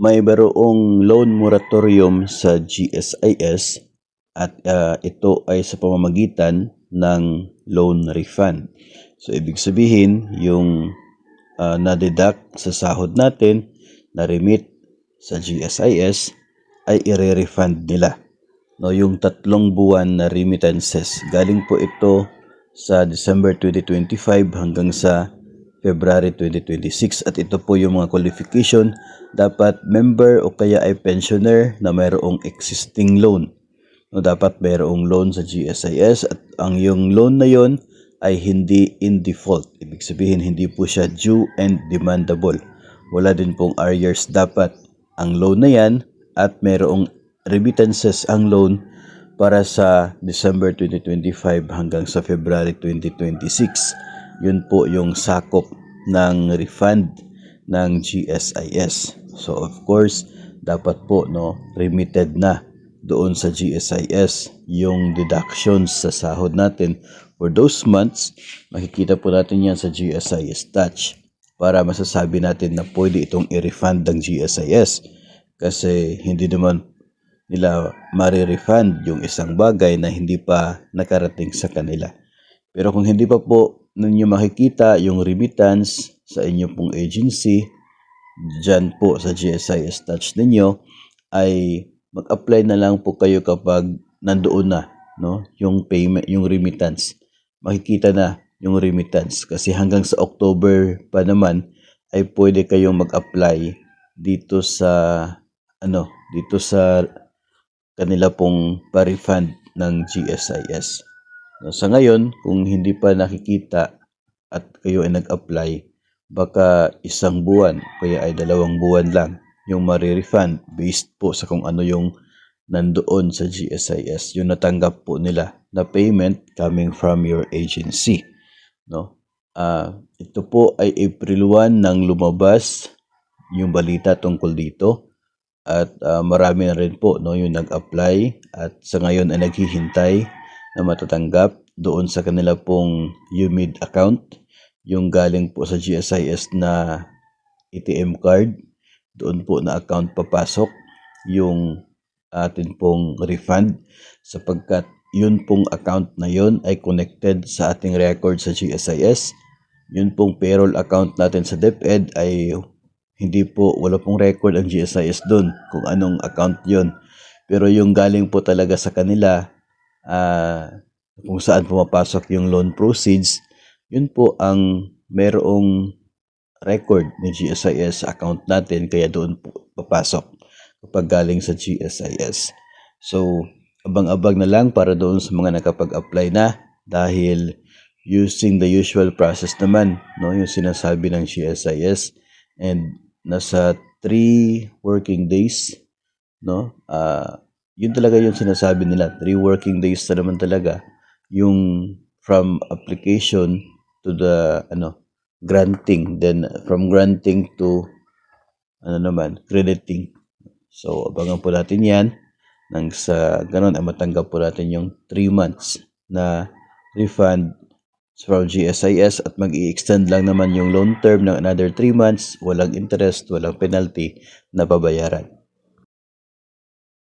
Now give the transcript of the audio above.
mayroong loan moratorium sa GSIS at ito ay sa pamamagitan ng loan refund. So ibig sabihin yung na-deduct sa sahod natin, na-remit sa GSIS ay i-refund nila. No, yung 3 buwan na remittances, galing po ito sa December 2025 hanggang sa February 2026 at ito po yung mga qualification. Dapat member o kaya ay pensioner na mayroong existing loan. No, dapat mayroong loan sa GSIS at ang yung loan na yon ay hindi in default. Ibig sabihin hindi po siya due and demandable. Wala din pong arrears dapat ang loan na yan at mayroong remittances ang loan para sa December 2025 hanggang sa February 2026. Yun po yung sakop ng refund ng GSIS. So of course, dapat po remitted na doon sa GSIS yung deductions sa sahod natin for those months. Makikita po natin yan sa GSIS Touch para masasabi natin na pwede itong i-refund ng GSIS kasi hindi naman nila ma-refund yung isang bagay na hindi pa nakarating sa kanila. Pero kung hindi pa po ninyo makikita yung remittance sa inyo pong agency, dyan po sa GSIS Touch ninyo, ay mag-apply na lang po kayo kapag nandoon na yung payment, yung remittance. Makikita na yung remittance kasi hanggang sa October pa naman ay pwede kayong mag-apply dito sa dito sa kanila pong pa-refund ng GSIS. Sa ngayon, kung hindi pa nakikita at kayo ay nag-apply, baka 1 buwan kaya ay 2 buwan lang yung ma-refund based po sa kung ano yung nandoon sa GSIS, yung natanggap po nila na payment coming from your agency. Ito po ay April 1 nang lumabas yung balita tungkol dito. At marami na rin po yung nag-apply at sa ngayon ay naghihintay na matatanggap doon sa kanila pong UMID account, yung galing po sa GSIS na ATM card. Doon po na account papasok yung atin pong refund sapagkat yun pong account na yun ay connected sa ating record sa GSIS. Yun pong payroll account natin sa DepEd ay hindi po, wala pong record ang GSIS doon kung anong account yon. Pero yung galing po talaga sa kanila, kung saan pumapasok yung loan proceeds, yun po ang merong record ni GSIS sa account natin, kaya doon po papasok kapag galing sa GSIS. So, abang-abang na lang para doon sa mga nakapag-apply na dahil using the usual process naman, yung sinasabi ng GSIS, and nasa 3 working days, yun talaga yung sinasabi nila, 3 working days na naman talaga yung from application to the granting, then from granting to crediting. So abangan po natin yan nang sa ganun ay matanggap po natin yung 3 months na refund from GSIS at mag-i-extend lang naman yung loan term ng another 3 months, walang interest, walang penalty na babayaran.